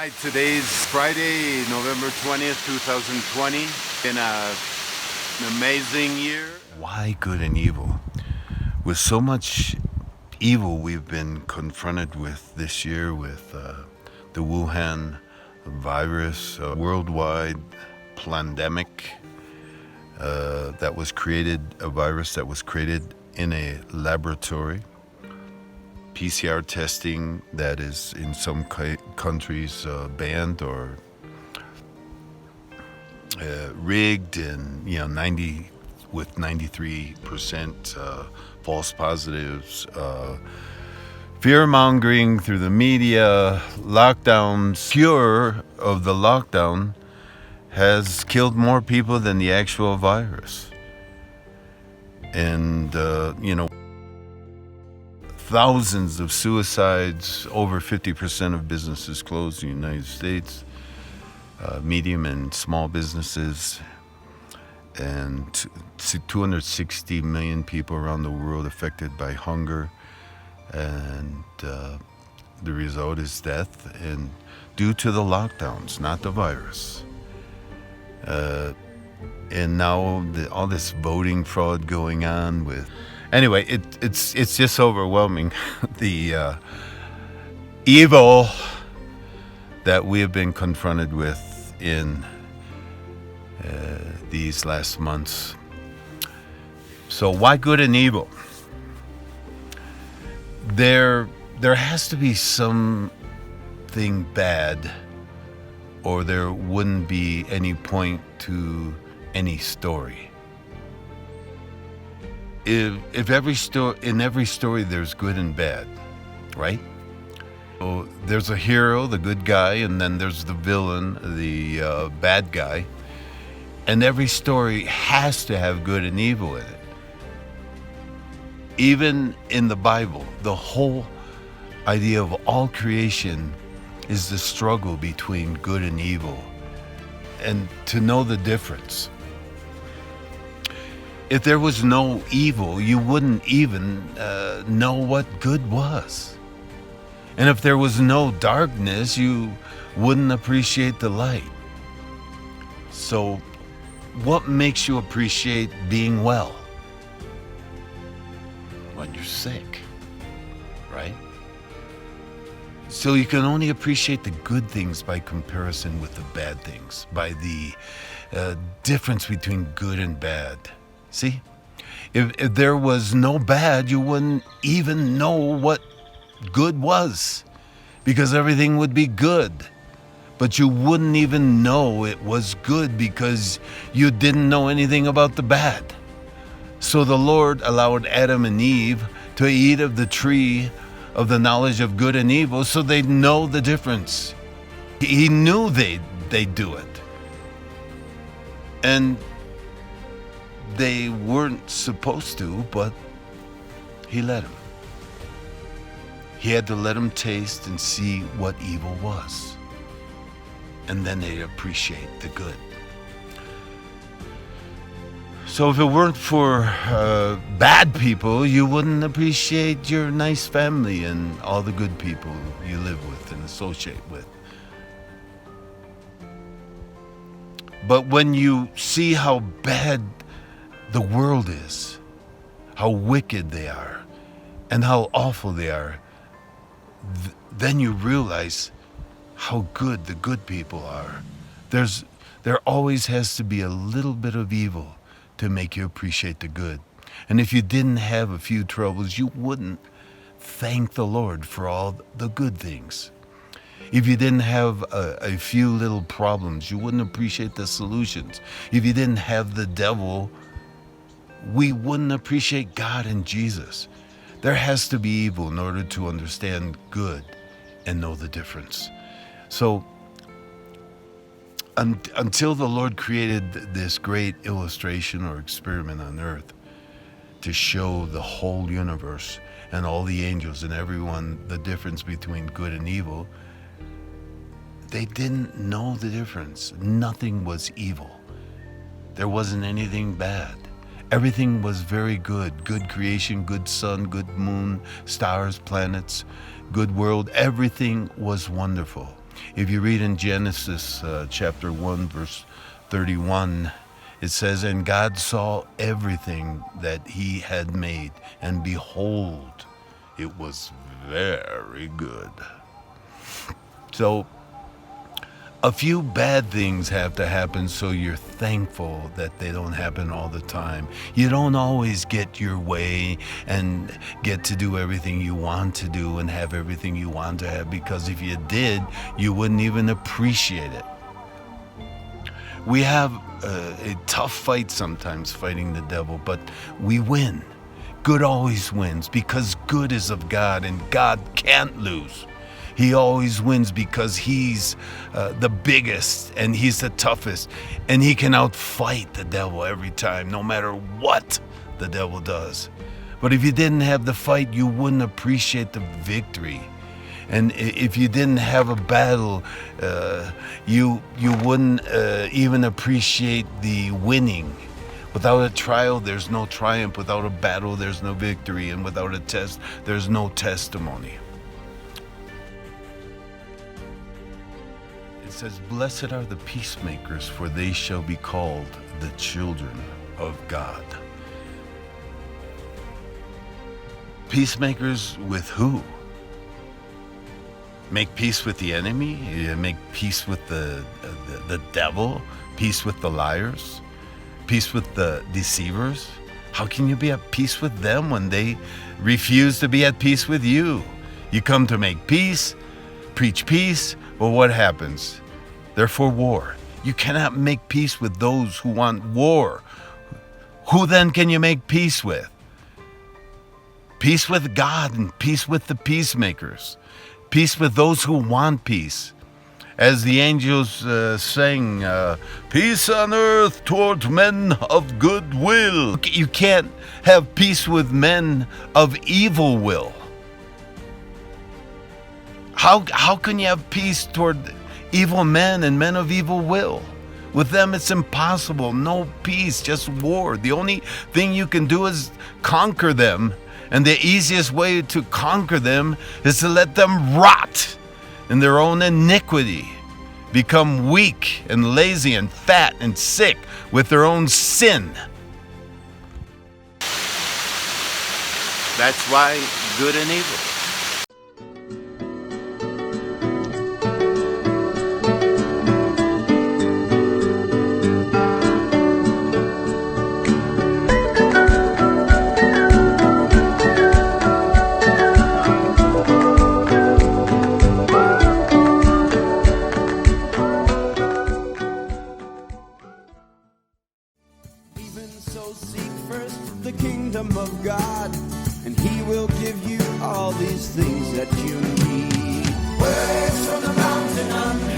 Hi, today's Friday, November 20th, 2020. Been an amazing year. Why good and evil? With so much evil we've been confronted with this year, with the Wuhan virus, a worldwide pandemic that was created, a virus that was created in a laboratory. PCR testing that is in some countries banned or rigged, and 93% false positives, fear mongering through the media, lockdowns. Cure of the lockdown has killed more people than the actual virus, and thousands of suicides, over 50% of businesses closed in the United States, medium and small businesses, and 260 million people around the world affected by hunger, and the result is death, and due to the lockdowns, not the virus. And now all this voting fraud going on with... Anyway, it's just overwhelming, the evil that we have been confronted with in these last months. So why good and evil? There has to be something bad, or there wouldn't be any point to any story. If in every story there's good and bad, right? So there's a hero, the good guy, and then there's the villain, the bad guy. And every story has to have good and evil in it. Even in the Bible, the whole idea of all creation is the struggle between good and evil, and to know the difference. If there was no evil, you wouldn't even know what good was. And if there was no darkness, you wouldn't appreciate the light. So, what makes you appreciate being well? When you're sick, right? So you can only appreciate the good things by comparison with the bad things, by the difference between good and bad. See, if there was no bad, you wouldn't even know what good was, because everything would be good. But you wouldn't even know it was good because you didn't know anything about the bad. So the Lord allowed Adam and Eve to eat of the tree of the knowledge of good and evil so they'd know the difference. He knew they'd do it. And they weren't supposed to, but he let them. He had to let them taste and see what evil was. And then they'd appreciate the good. So if it weren't for bad people, you wouldn't appreciate your nice family and all the good people you live with and associate with. But when you see how bad the world is, how wicked they are, and how awful they are, then you realize how good the good people are. There always has to be a little bit of evil to make you appreciate the good. And if you didn't have a few troubles, you wouldn't thank the Lord for all the good things. If you didn't have a few little problems, you wouldn't appreciate the solutions. If you didn't have the devil, we wouldn't appreciate God and Jesus. There has to be evil in order to understand good and know the difference. So until the Lord created this great illustration or experiment on earth to show the whole universe and all the angels and everyone the difference between good and evil, they didn't know the difference. Nothing was evil. There wasn't anything bad. Everything was very good. Good creation, good sun, good moon, stars, planets, good world. Everything was wonderful. If you read in Genesis chapter 1, verse 31, it says, "And God saw everything that he had made, and behold, it was very good." So a few bad things have to happen so you're thankful that they don't happen all the time. You don't always get your way and get to do everything you want to do and have everything you want to have, because if you did, you wouldn't even appreciate it. We have a tough fight sometimes fighting the devil, but we win. Good always wins because good is of God, and God can't lose. He always wins because he's the biggest and he's the toughest, and he can outfight the devil every time, no matter what the devil does. But if you didn't have the fight, you wouldn't appreciate the victory. And if you didn't have a battle, you wouldn't even appreciate the winning. Without a trial, there's no triumph. Without a battle, there's no victory. And without a test, there's no testimony. It says, "Blessed are the peacemakers, for they shall be called the children of God." Peacemakers with who? Make peace with the enemy? Make peace with the devil? Peace with the liars? Peace with the deceivers? How can you be at peace with them when they refuse to be at peace with you? You come to make peace, preach peace, well, what happens? They're for war. You cannot make peace with those who want war. Who then can you make peace with? Peace with God and peace with the peacemakers. Peace with those who want peace. As the angels sang, "Peace on earth toward men of good will." You can't have peace with men of evil will. How can you have peace toward evil men and men of evil will? With them, it's impossible. No peace, just war. The only thing you can do is conquer them. And the easiest way to conquer them is to let them rot in their own iniquity, become weak and lazy and fat and sick with their own sin. That's why good and evil. So seek first the kingdom of God, and he will give you all these things that you need. Words from the mountain of